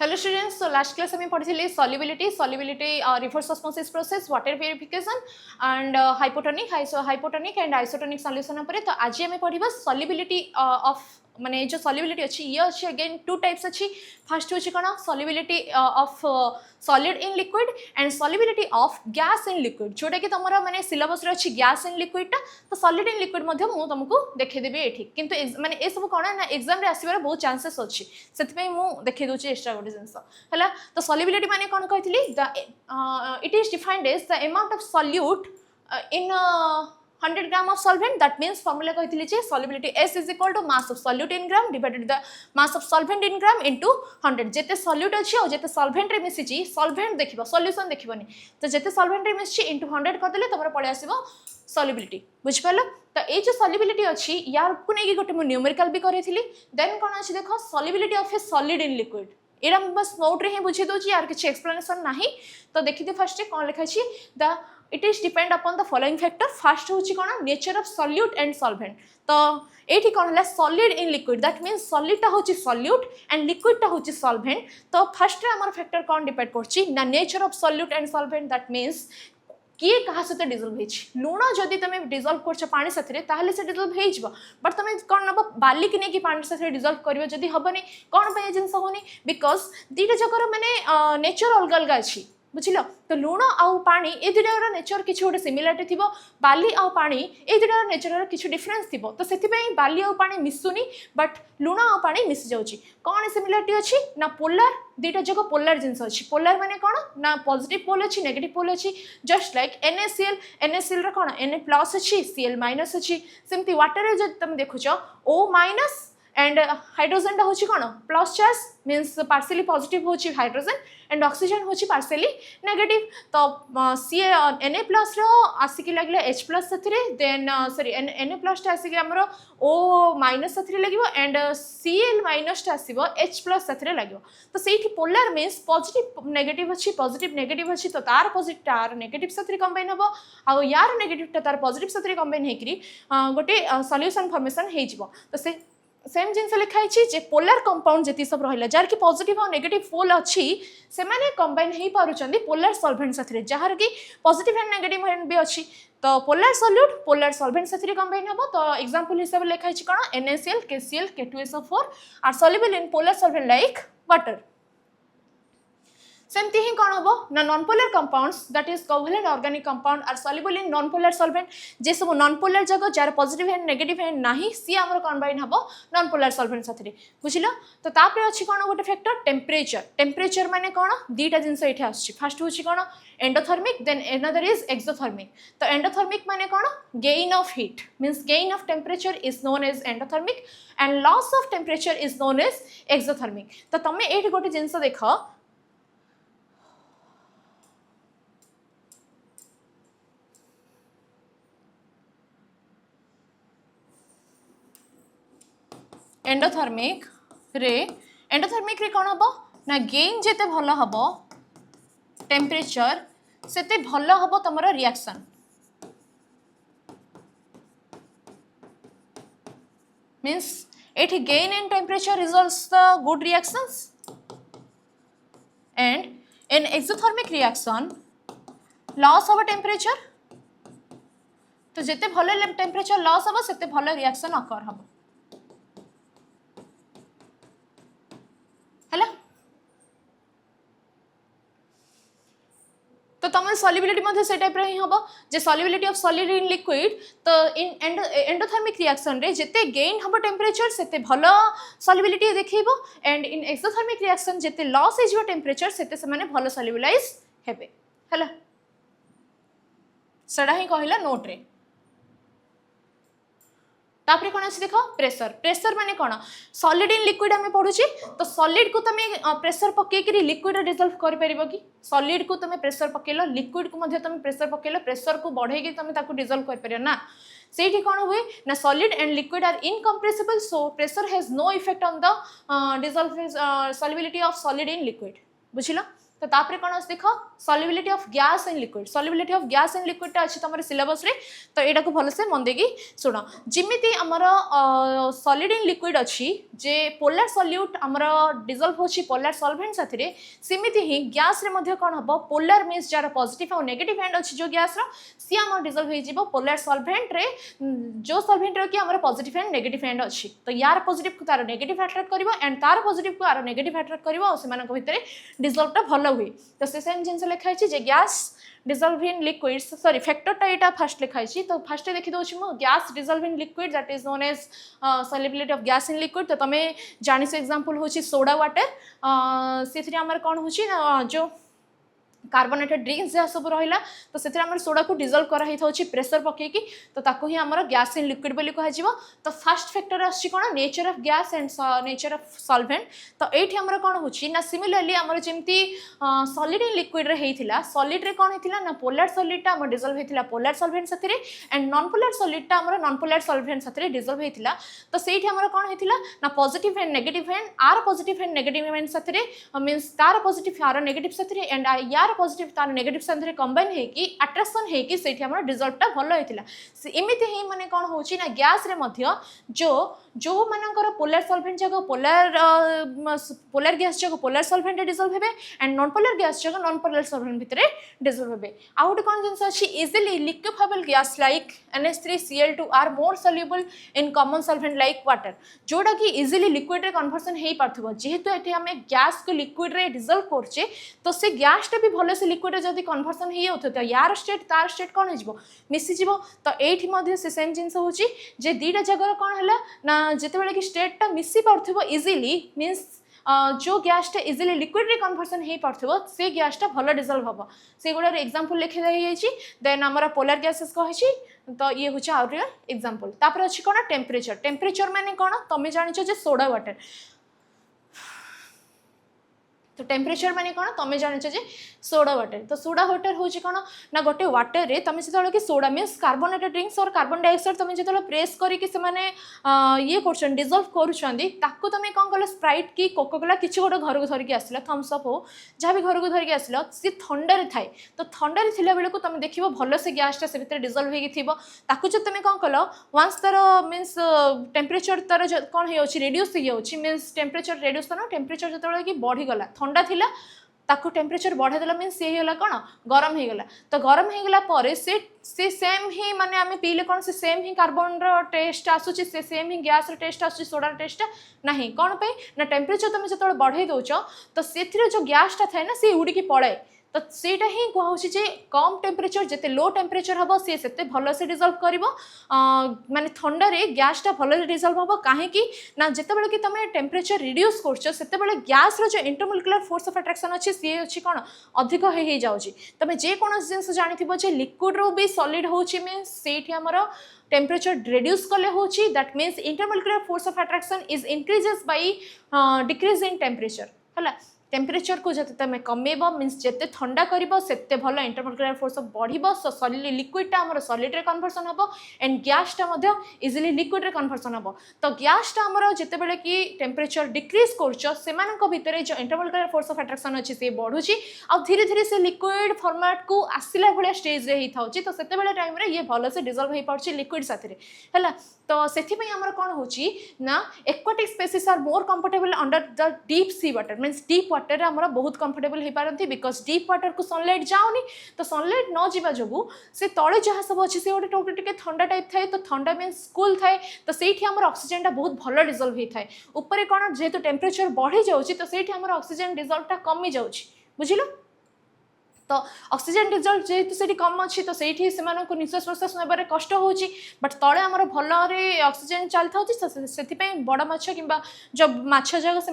Hello students, so last class we पढ़ी solubility reverse osmosis process, water purification and hypotonic and isotonic solution उपरे। तो आज हमें पढ़िबा solubility of माने जो solubility अच्छी ये अच्छी again two types अच्छी। first होची कोना solubility of solid in liquid and solubility of gas in liquid, जोटा कि तमरा माने syllabus रे अच्छी gas in liquid टा, तो solid in liquid मध्य मु तुमको देखै देबे एठी। किंतु माने ए सब कोना ना एग्जाम रे आसीबार बहुत चांसेस अछि, सेति पई मु देखै दोची एक्स्ट्रा गोटे जिंस हला। तो solubility माने कोन कहथिली, it is defined as the amount of solute in 100 gram of solvent, that means formula कहथिली J solubility S is equal to mass of solute in gram divided the mass of solvent in gram into 100। जेते solute अछि और जेते solvent रे मिसि छी, solvent देखिबो solution देखिबोनी, तो जेते solvent रे मिसि छी into 100 कर देले तमरा पळे आसीबो solubility, बुझ पालो। तो ए जो solubility अछि यार को नै कि गोटे मु न्यूमेरिकल भी करेथिली। देन कोन अछि देखो solubility of a solid in liquid, era बस नोट रे ही बुझी दोची यार किछ एक्सप्लेनेशन नाही। तो देखि दे फर्स्ट कोन लिखा छी, the it is depend upon the following factor। first होची कोन nature of solute and solvent। तो एठी कोन हला solid in liquid, that means solid ता होची solute and liquid ता होची solvent। तो फर्स्ट रे हमर फैक्टर कोन डिपेंड करची ना nature of solute and solvent, that means किए कहा सते डिजोल्व हेछि। लूण जदि तमे डिजोल्व करछ पानी साथरे ताहले से डिजोल्व हेइ जबो, बट तमे कोन नबो बाली कि नै कि पानी साथरे डिजोल्व करियो जदि हबनी कोन पे जिंस होनी, बिकॉज़ दीटा जकर माने नेचर अलग अलग अछि, बुझिलो। तो लूण आउ पानी ए दुटार नेचर किछि गोटे सिमिलरिटी थिबो, बाली आउ पानी ए दुटार नेचर किछि डिफरेंस थिबो। तो सेति पई बाली आउ पानी मिसुनी, बट लूण आउ पानी मिस जाउची। कोन सिमिलरिटी अछि ना पोलर, दीटा जको पोलर जिंस अछि। पोलर माने कोन ना पॉजिटिव पोल अछि नेगेटिव पोल अछि, जस्ट लाइक NaCl रे कोन Na+ अछि Cl- अछि। सेमति वाटर रे जद तुम देखुछो O- and हाइड्रोजन टा होची cone plus charge, means partially positive होची हाइड्रोजन एंड ऑक्सीजन होची पार्शियली नेगेटिव। तो Na+ रो आसी कि लागले H+ सथरे, देन सॉरी Na+ टा आसी कि हमरो O- सथरे लागिवो एंड Cl- टा आसीबो H+ सथरे लागिवो। तो सेठी पोलर मींस पॉजिटिव नेगेटिव अछि, तो तार पॉजिटिव तार नेगेटिव सथरे कंबाइन हबो, आ यार नेगेटिव टा तार पॉजिटिव सथरे कंबाइन हेकरी गोटे सॉल्यूशन फॉर्मेशन हेइ जिवो। तो से सेम जिंस लिखाई छी जे पोलर कंपाउंड जति सब रहिला जार कि पॉजिटिव और नेगेटिव पोल अछि, से माने कंबाइन हेइ पारुचंदी पोलर सॉल्वेंट साथरे, जार कि पॉजिटिव एंड नेगेटिव हैंड भी अछि। तो पोलर सॉल्यूट पोलर सॉल्वेंट साथरे कंबाइन हबो। तो एग्जांपल हिसाब लिखाई छी कोन NaCl KCl K2SO4 are soluble in polar solvent like water। सेमती ही कौन हबो ना non polar compounds, that is covalent organic compound are soluble in non polar solvent. जे सब नॉन पोलर जगह जार पॉजिटिव एंड नेगेटिव एंड नाही, सी हमर कंबाइन हबो नॉन पोलर सॉल्वेंट साथरे, बुझिलो। तो तापर अछि कोन गोटे फैक्टर टेम्परेचर। टेम्परेचर माने कोन दीटा जिंस एठी आछि। फर्स्ट होछि कोन endothermic, then another is exothermic. तो एंडोथर्मिक माने कोन gain of heat, means gain of temperature is known as endothermic and loss of temperature is known as exothermic. तो तमे एठी गोटे जिंस देखो, एंडोथर्मिक रे कौन हम ना गेन जेते भलो हबो टेम्परेचर सेते भलो हबो तमरो रिएक्शन, मींस एठी gain in temperature results the good reactions and in exothermic reaction loss of temperature. तो जेते भलो टेम्परेचर लॉस हबो सेते भलो रिएक्शन अकर हबो, हैला। तो तमर सॉल्युबिलिटी मध्ये से टाइप रे ही हबो जे solubility of solid in liquid. तो इन एंडोथर्मिक रिएक्शन रे जेते गेन हबो टेम्परेचर सेते भलो सॉल्युबिलिटी देखैबो, एंड इन एक्सोथर्मिक रिएक्शन जेते लॉस हे जिवो टेम्परेचर सेते से माने भलो सॉल्युबलाइज हेबे, हैला। सडा ही कहिला नोट रे। तापरे कोन अछि देखो प्रेशर माने कोन सॉलिड इन लिक्विड हमें पढुची। तो सॉलिड को तमे प्रेशर पके करी लिक्विड डिसॉल्व कर परिबो कि, सॉलिड को तमे प्रेशर पकेलो लिक्विड को मध्ये तमे प्रेशर पकेलो, प्रेशर को बढ़े कि तमे ताको डिसॉल्व कर परियो ना। सेठी कोन हुए ना solid and liquid are incompressible, so pressure has no effect on the dissolve solubility of solid in liquid, बुझिलो। तो तापर कौन अच्छे देख solubility of gas and liquid solubility of gas and liquid अच्छी तुम सिलेबस रे तो यहाँ को भलसे मन देकी शुण जमीती आमर सॉलिड इन लिक्विड अच्छी जे पोलार सॉल्यूट आमर डिजल्व होची पोलार सॉल्वेंट साथी सेमिति ही गैस रे मध्य कौन हम पोलार मीन्स जार पॉजिटिव और नेगेटिव एंड अच्छी जो गैस सी आम डिजल्व हो पोलार सॉल्वेंट रे जो सॉल्वेंट रे कि आमर पॉजिटिव एंड नेगेटिव एंड अच्छी तो यार पॉजिटिव को तार नेगेटिव अट्रैक्ट करिवो एंड तार पॉजिटिव को आर नेगेटिव अट्रैक्ट करिवो और सेमानक भितरे डिजल्वटा भल हुए तो से सेम जिनस लिखाई जे gas dissolve in liquids sorry factor टा एटा फर्स्ट लिखाई छी तो फर्स्ट देखि दोछि मो gas dissolve in liquid that is known as solubility of gas in liquid तो तमे जानि से एग्जांपल होछि सोडा वाटर सेथि हमर कोन होछि जो कार्बोनेटेड ड्रिंक्स जहाँ सब रहा तो से सोडा को डिजल्व कराई प्रेसर पकईकि तो ताको ही आमर गैस इन लिक्विड बोली कह तो फर्स्ट फैक्टर आछि कोन nature of gas and nature of solvent तो एठी हमर कोन होछि ना सिमिलरली हमर जेमती सॉलिड इन लिक्विड रे हेतिला सॉलिड रे कोन हेतिला ना पोलर सॉलिड टा हमर डिजल्व हेतिला पोलर सॉल्वेंट साथरे एंड नॉन पोलर सॉलिड टा हमर नॉन पोलर सॉल्वेंट साथरे डिजल्व हेतिला तो सेठी हमर कोन हेतिला ना पॉजिटिव एंड नेगेटिव एंड आर पॉजिटिव एंड नेगेटिव एंड साथरे मींस तार पॉजिटिव आर नेगेटिव साथरे एंड यार पॉजिटिव तार नेगेटिव साथरे कंबाइन हेकी अट्रैक्शन हेकी सेठी हमर रिजल्ट टा भलो हेतिला एमिति ही माने कोन होची ना गैस रे मध्य जो मानकर पोलर सॉल्वेंट जगह पोलर गैस जगह पोलर सॉल्वेंट डिजल्व हेबे एंड नॉन पोलर गैस जगह नॉन पोलर सॉल्वेंट भितरे डिजल्व हेबे आ गोटे कोन जिंस अछि easily liquefiable gas like NH3Cl2 are more soluble in common solvent like water जोटा कि इजीली लिक्विड रे कन्वर्सन हेई पारथबो जेहेतु एठी हमें गैस को लिक्विड रे डिजल्व करछे तो से गैस टा भी भलो से लिक्विड रे जदी कन्वर्सन हेई होतो तो यार स्टेट तार स्टेट कोन हिजबो मिसी जिवो तो एठी मध्ये से सेम जिंस होची जे दीटा जगह कोन हला ना जेतेबेले कि स्टेट टा मिसी पारथबो इजीली मींस जो गैस टा इजीली लिक्विड रे कन्वर्सन हेई पारथबो से गैस टा भलो डिजल्व हबो से गुडा एग्जांपल लिखि दई जाईची देन हमरा पोलर गैसेस कहिची तो ये होची आउट एग्जांपल तापर अछि कोन टेम्परेचर माने कोन तमे जानिछो जे सोडा वाटर तो टेम्परेचर माने कोन तमे जानिछो जे सोडा वाटर तो सोडा वाटर होची कोन ना गोटे वाटर रे तमे सेतले कि सोडा मींस कार्बोनेटेड ड्रिंक्स और कार्बन डाइऑक्साइड तमे जेतले प्रेस करी कि से माने ये करछन डिसॉल्व करूछंदी ताको तमे कोन कल स्प्राइट की कोका कोला किछि गोटे घर को धरि के आसिला थम्स अप हो जहाँ भी घर को धरि के आसिला से ठंडा रे थाए तो ठंडा रे थिला बेले को तमे देखिबो भलो से गैस टा से भीतर डिसॉल्व हेगी थिबो ताको जे तमे कोन कल वंस तर मींस टेम्परेचर तर कोन हे होची रिड्यूस हे होची मींस टेम्परेचर रिड्यूस तो टेम्परेचर जेतले कि बढ़ी गला ठंडा थिला ताको टेम्परेचर बढ़ा देला मीन से होला कोन गरम हे गला तो गरम हे गला परे से सेम ही माने आमे पीले कोन से सेम ही कार्बन रो टेस्ट आसुची से सेम ही गैस रो टेस्ट आसुची सोडा रो टेस्ट नहीं कोन पे ना टेम्परेचर तमे जतोल बढ़ाई दोचो तो सेथिरे जो गैस टा थाए ना से उडी की पड़े तो सेटा ही कहूँ जे कम टेम्परेचर जिते लो टेम्परेचर हम सी से भल से डिजल्व कर माने थंडा रे गैस टा भल डिजल्व हम कहीं ना जिते कि तुम टेम्परेचर रिड्यूस कर गैस रो जो इंटरमोलिकुलर फोर्स ऑफ अट्रैक्शन अच्छी सी अच्छी कौन अधिक हो जाऊँगी तुम जेकोसी जिन जानी लिक्विड रू भी सॉलिड होची मीन्स से टेम्परेचर रिड्यूस कले होची that means intermolecular force of attraction is increases by decrease in temperature है टेम्परेचर को जते तमे कमेबो मींस जते ठंडा करिवो सेते भलो इंटरमोलिकुलर फोर्स बढ़िबो सो सॉलिड लिक्विड टा हमर सॉलिड रे कन्वर्सन हबो एंड गैस टा मध्य इजीली लिक्विड रे कन्वर्सन हबो तो गैस टा हमर जते बेले कि टेम्परेचर डिक्रीज करछो सेमानक भितरे जो इंटरमोलिकुलर फोर्स ऑफ अट्रैक्शन अछि से बढ़ुची आ धीरे धीरे से लिक्विड फॉर्मेट को आसिला भले स्टेज रे ही थाउची तो सेते बेले टाइम रे ये भलो से डिसॉल्व हे पड़ची लिक्विड साथरे हला तो सेथि पई हमर कोन होची ना aquatic species are more comfortable under the deep sea water means deep water आमर बहुत कंफर्टेबल हो पारती बिकज डीप वाटर को सनलाइट जाऊनी तो सनलाइट न जावा जो से तले जहाँ सब अच्छे से गोटे टे ठंडा टाइप थाए तो ठंडा मीन्स कूल थाए तो सही आम ऑक्सीजन टा बहुत भल डिजल्व होता है ऊपर कौन जेहेतु टेम्परेचर बढ़ी जाऊँगी तो सही आम ऑक्सीजन डिजल्व टा कमी जाऊँगी बुझिल तो ऑक्सीजन डिजल्व जेहेतु से कम अच्छी तो सही से निश्वास प्रश्वास नेबार कष्ट होची बट तले आमर भल ऑक्सीजन चली था से बड़ माछ कि जब माछ जगह से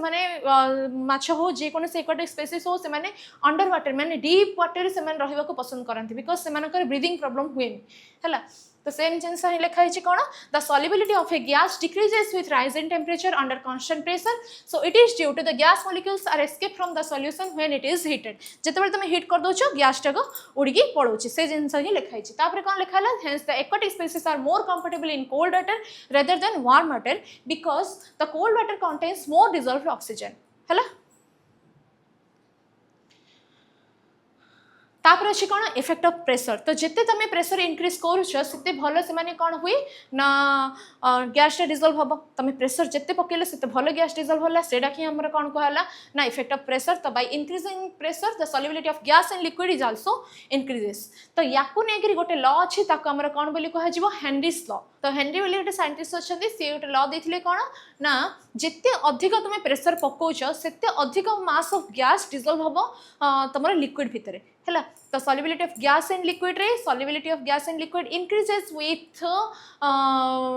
माछ हो जेकोसी एक्वाटिक स्पेसीज हो से अंडर वाटर माने डीप वाटर से रहा पसंद करती बिकज से ब्रीदिंग प्रॉब्लम हुए है तो सेम जिनस ही लिखाई कौन the solubility of a gas decreases with rise in temperature under constant pressure so it is due to the gas molecules are escape from the solution when it is heated जिते तुम heat कर दोच gas टाक उड़ी पड़ोची से जिनस ही लिखाई तापर कौन लिखा hence the aquatic species are more comfortable in cold water rather than warm water because the cold water contains more dissolved oxygen है तापर अच्छी कौन इफेक्ट ऑफ प्रेशर तो जिते तुम प्रेशर इंक्रीज करते भल से कौन हुए ना गैस डिजल्व हम तुम प्रेशर जिते पकेले से भल गैस डिजल्व होला सेटा कि हमर कौन कहला ना इफेक्ट ऑफ प्रेशर तो by increasing pressure the solubility of gas and liquid is also increases तो याकू नेकरी गोटे लॉ अछि ताको हमर कौन बोली कह जिवो हेनरीज लॉ तो हेनरी बोली गोटे साइंटिस्ट अछंती से गोटे लॉ देथिले कौन ना जिते अधिक तुम प्रेशर पकाउछ सेते अधिक मास ऑफ गैस डिजल्व हम तुम लिक्विड भितर है तो solubility of gas and liquid रे solubility of gas and liquid increases with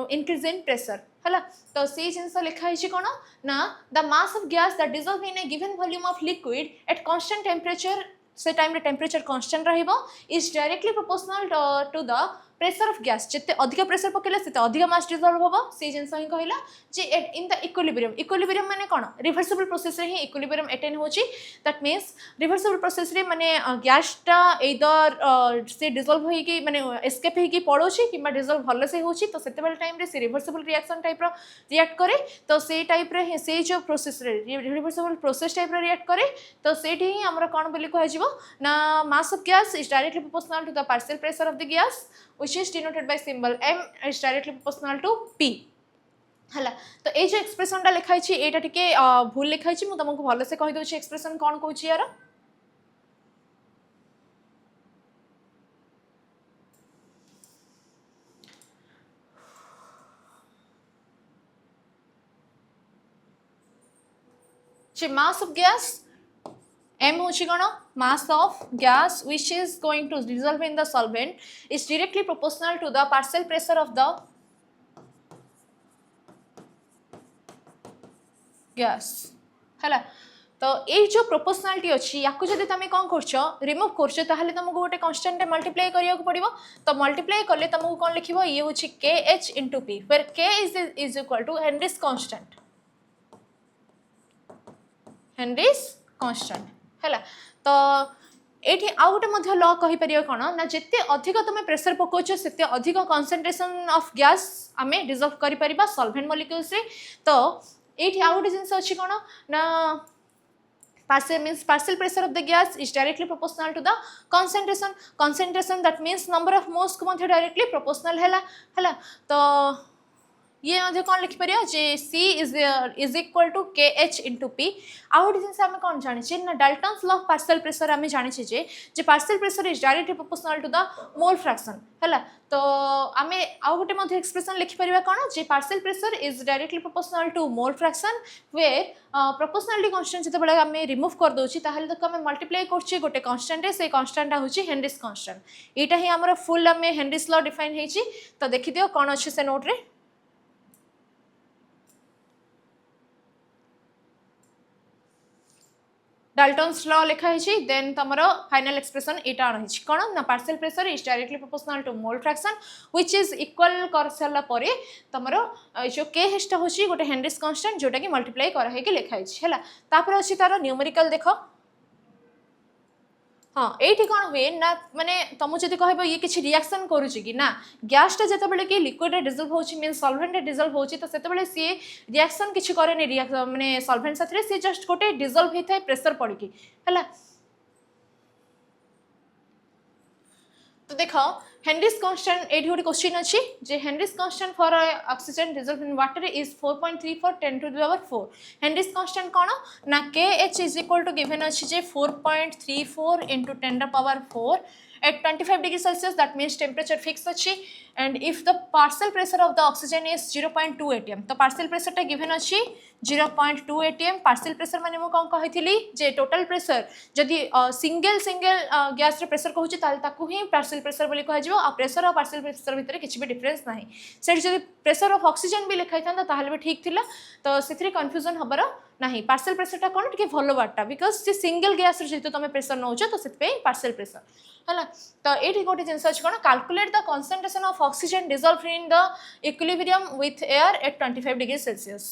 increase in pressure है तो से जिनस लिखाई कौन ना the mass of gas that dissolve in a given volume of liquid at constant temperature से टाइम रे temperature constant रहिबो is directly proportional to the pressure of gas जिते अधिक प्रेशर पकेले से अधिक मास डिजल्व हम से जिनस ही कहला जे इन द इक्विलिब्रियम माने कौन रिवर्सिबल प्रोसेस रे ही इक्विलिब्रियम अटेन होची दैट मीन्स रिवर्सिबल प्रोसेस रे माने गैसटा इधर से डिजल्व होई कि माने एस्केप होई कि पड़ोची किबा डिजल्व भल से होची तो सेते बेल टाइम रे से रिवर्सिबल रिएक्शन टाइप रो रिएक्ट करे तो से टाइप रे से जो प्रोसेस रे रिवर्सिबल प्रोसेस टाइप रो रिएक्ट करे तो सेठी ही हमरा कौन बोली कह जिवो ना mass of gas is directly proportional to the partial pressure of the gas which is denoted by symbol m is directly proportional to p हला तो ए जो एक्सप्रेशन टा लिखाई छी एटा टिके भूल लिखाई छी मु तुमको भलो से कहि दउ छी एक्सप्रेशन कोन कहू छी यार जे mass of gas m होची कोन mass of gas which is going to dissolve in the solvent is directly proportional to the partial pressure of the gas हला तो ये जो प्रोपोर्शनलिटी अच्छी या जब तुम कौन कर रिमूव कर तुमको गोटे कन्स्टांट मल्टीप्लाई करिया पड़ो तो मल्टीप्लाई कले तुमको कौन लिख ये हूँ के एच इंटू पी फिर K is equal to Henry's constant Henry's constant है तो ये आउ गोटे लॉ कहीपर कौन ना जिते अधिक तुम प्रेशर पकाच से अधिक कनसेंट्रेशन ऑफ गैस आम डिजल्व कर सॉल्वेंट मॉलिक्यूल्स रे तो ये आउ गोटे जिनस अच्छी कौन ना partial pressure of the gas is directly proportional to the concentration that means number of moles को मध्य directly proportional है तो ये मध्य कौन लिखि परिया जे C is equal to KH into P आउ जिनस आम कौन जाने ना Dalton's law of partial pressure आम जाने जे partial pressure is directly proportional to the mole fraction है तो आम आउ गोटे एक्सप्रेशन लिखिपर कौन जे partial pressure is directly proportional to mole fraction where proportionality constant जिते आम रिमूव कर दौची ताहले तो आम मल्टीप्लाई कर गोटे कांस्टेंट से कांस्टेंट हूँ हेनरीज कांस्टेंट यहाँ ही आम फुल आम हेनरीज लॉ डिफाइन होती तो देखिदियो कौन अच्छे से नोट रे डाल्टन्स लॉ लिखाई देन तुम फाइनल एक्सप्रेशन यहाँ रही कौन ना partial pressure is directly proportional to mole fraction which is equal कर सारा पर तुम जो के हेस्टा हूँ गोटे हेनरीज कांस्टेंट जोटा कि मल्टीप्लाई कराई लिखाई है तापर अच्छी तार न्यूमेरिकल देख हाँ ये कौन हुए ना माने तुम जब कह ये किसी रिएक्शन करुच्ची कि ना गैसटा जिते कि लिक्विड डिजल्व हो मीन सॉल्वेंट डिजल्व हो तो से सी रिएक्शन किसी करे माने सॉल्वेंट साथ सी जस्ट गोटे डिजल्व होता है प्रेशर पड़ी है तो देख हेनरीज कांस्टेंट ये गोटे क्वेश्चन अच्छी जे Henry's constant for oxygen dissolve in water is 4.34 10 to the power 4 Henry's constant कौन ना K H is equal to given अच्छी जे 4.34 into 10 to the power 4 at 25 degrees Celsius that means temperature fixed अच्छी and if the partial pressure of the oxygen is 0.2 atm तो partial pressure टा given अच्छी 0.2 atm partial pressure माने मु कौन कही जे total pressure जदि सिंगल गैस रे प्रेशर कहूँ ताकू ही पार्शियल प्रेशर बोली कह आ प्रेशर और पार्शियल प्रेशर भितर किसी भी डिफरेंस ना से जब प्रेशर ऑफ ऑक्सीजन भी लिखाई था ताहले भी ठीक थिला तो से कन्फ्यूजन हबार नहीं पार्शियल प्रेशर कौन टे भल बार्टा बिकज से सिंगल गैस जेहतु तुम प्रेशर नौ तो पार्शियल प्रेशर है तो ये गोटे जिन अच्छे कौन calculate the concentration of oxygen dissolve in the equilibrium with air at 25 degree Celsius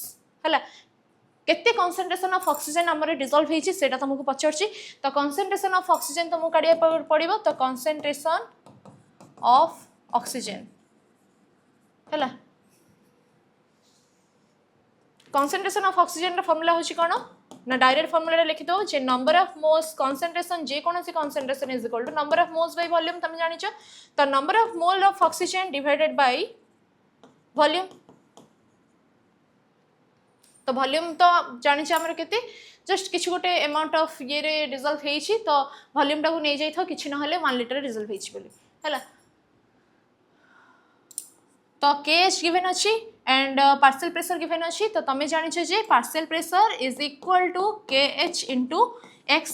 है केते कॉन्सेंट्रेशन ऑफ ऑक्सीजन आमर डिजॉल्व होती है तुमको पचार तो कॉन्सेंट्रेशन ऑफ ऑक्सीजन तुमको काढ़ा पड़ो तो कॉन्सेंट्रेशन ऑफ ऑक्सीजन है कॉन्सेंट्रेशन ऑफ ऑक्सीजन फॉर्मूला हूँ कौन ना डायरेक्ट फॉर्मूला लिखि दो जे नंबर ऑफ मोल्स कंसंट्रेशन जे कोनोसी concentration is equal to number of moles by volume तुम जानि छ तो number of mole of oxygen divided by volume तो वॉल्यूम तो जानि छ हमर केते जस्ट किछ गोटे अमाउंट ऑफ ये रे रिजल्व हेइ छी तो वॉल्यूम टा को नै जाई थो किछ न हले 1 लीटर रिजल्व हेइ छी बोली हला तो KH गिवन अच्छी एंड पार्शियल प्रेशर गिवन अच्छी तो तुम जानी जे partial pressure is equal to KH into X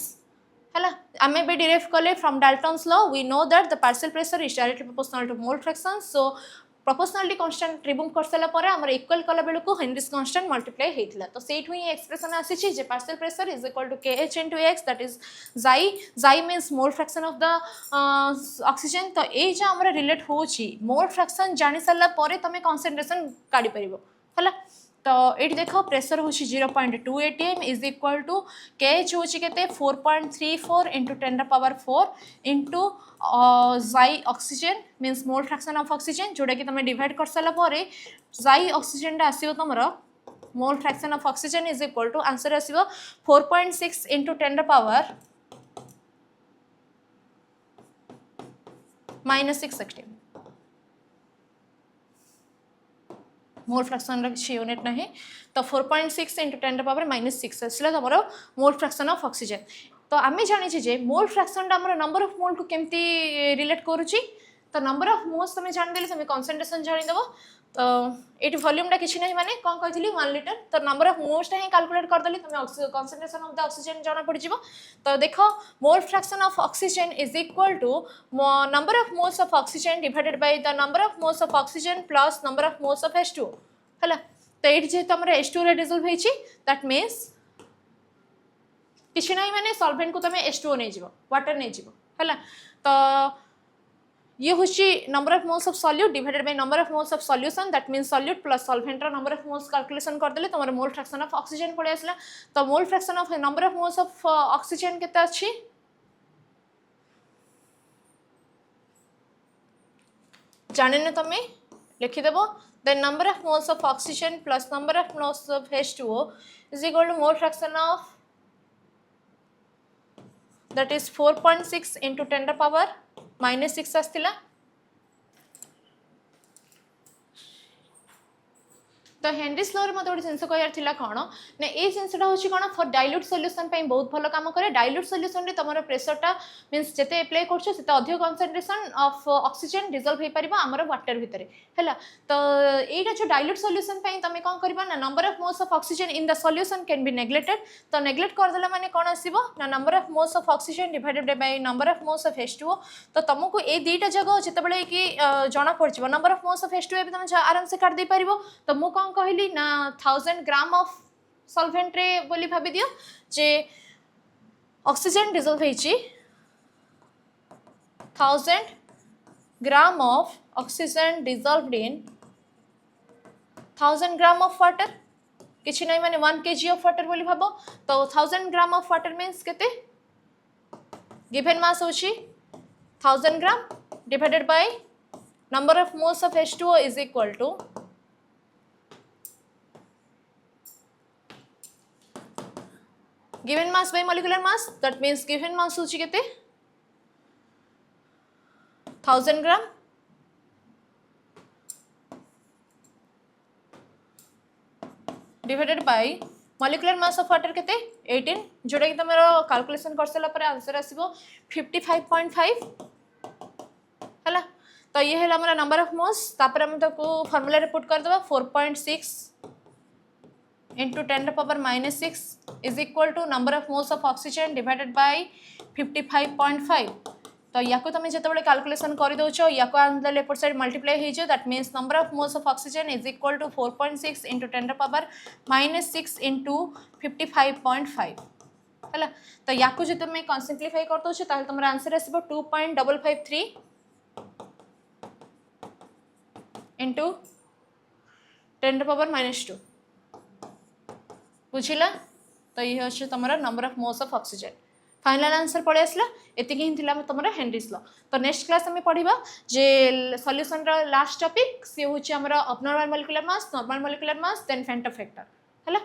है आम भी डिराइव कले from Dalton's law we know that the partial pressure is directly proportional to mole fraction so proportionality constant remove कर सारा पर आमर इक्वल कला बेलू को हेनरीज कांस्टेंट मल्टीप्लाई होता तो सेठ ही एक्सप्रेशन आसी जे partial pressure is equal to KH into X that is जाई means mole fraction of the oxygen तो ये जो आमर रिलेट होची मोल फ्रैक्शन जानी सारा पर तुम कंसंट्रेशन काढ़ी परिबो हला तो ये देख प्रेशर हूँ 0.2 atm is equal to KH हूँ के 4.34 इंटू 10⁴ इंटू जाई oxygen means mole fraction of oxygen जोटा कि तुम डिवाइड कर सारापर जाई ऑक्सीजन आसो तुम mole fraction of oxygen is equal to answer आसो 4.6 इंटू 10⁻⁻6 atm मोल फ्रैक्शन किसी यूनिट ना तो 4.6 इंटू 10⁻⁻6 आसला तुम मोल फ्रैक्शन ऑफ ऑक्सीजन तो आम जानी जे मोल फ्रैक्शन आम नंबर ऑफ मोल को केमती रिलेट करुच्ची तो नंबर ऑफ मोल्स तुम जानीदे तुम कंसंट्रेशन जानीदेव तो ये वॉल्यूम किसी ना माने कौन कही 1 लीटर तो नंबर ऑफ मोल्स ही कैलकुलेट करदेली तुम कंसंट्रेशन ऑफ द ऑक्सीजन जाना पड़ जाव तो देख mole fraction of oxygen is equal to number of moles of oxygen divided by the number of moles of oxygen plus number of moles of H2O है तो ये जेहेतु आम H2O रिजल्व होती दैट मीन्स किसी ना माने सॉल्वेंट को तुम H2O नहीं जीव वाटर नहीं जीव है तो ये हूँ number of moles of solute divided by number of moles of solution that means solute plus solvent number of moles calculation करदेले तुम मोल फ्रैक्शन ऑफ ऑक्सीजन पड़े आसला तो mole fraction of number of moles of oxygen केते अछि जाने तुम लिखिदेव the number of moles of oxygen plus number of moles of H2O is equal to mole fraction of that is 4.6 into 10⁻⁻6 आसला तो हेनरीज लॉ मत गोटे जिन कहर कौन ना ये जिनसा हूँ कौन फॉर डाइल्यूट सॉल्यूशन बहुत भल काम करे डाइल्यूट सॉल्यूशन तुम प्रेशरटा मीन्स जिते एप्लाई करते अधिक कंसंट्रेशन ऑफ ऑक्सीजन डिजल्व हो पार आमर वाटर भितर है तो यहाँ जो डाइल्यूट सॉल्यूशन तुम कौन कर ना number of moles of oxygen in the solution can be neglected तो नेग्लेक्ट करदेला माने कौन आसो ना number of moles of oxygen divided by number of moles of H2O तो तुमको ये दुईटा जगह जिते कि जना पड़ number of moles of H2O भी तुम आराम से काट दे पार तो मुझे कौन कहली ना 1000 ग्राम ऑफ सॉल्वेंट रे बोली भाबी दियो जे ऑक्सीजन डिजल्व होईची 1000 gram of oxygen dissolved in 1000 gram of water किछि नहीं माने 1 kg ऑफ वाटर बोली भाबो तो 1000 ग्राम ऑफ वाटर मीन्स केते गिवन मास होची 1000 gram divided by number of moles of H2O is equal to given mass by molecular mass that means given mass होची केते 1000 gram divided bye molecular mass of water केते 18 जोटा कि तमरो calculation कर सला पर आंसर आसीबो 55.5 हला तो ये है हमरा नंबर ऑफ मोल्स तापर हम ताको फार्मूला रे पुट कर देबा 4.6 into 10⁻⁻6 is equal to number of moles of oxygen divided by 55.5 तो या को तुम जिते कैलकुलेशन कर दौच या को आनले एपट साइड मल्टीप्लाई हो जाए that means number of moles of oxygen is equal to 4.6 into 10⁻⁻6 into 55.5 है तो या को जो तुम सिंप्लीफाई कर दौच तुम आंसर आसो 2.553 into 10⁻⁻2 बुझिला तो ये अच्छे तुम number of moles of oxygen final answer पड़े आसला एति ही तुम हेनरीज लॉ तो नेक्स्ट क्लास आम पढ़ा जे सॉल्यूशन लास्ट टॉपिक सी हूँ आमर abnormal molecular mass normal molecular mass then फेंटो फैक्टर है।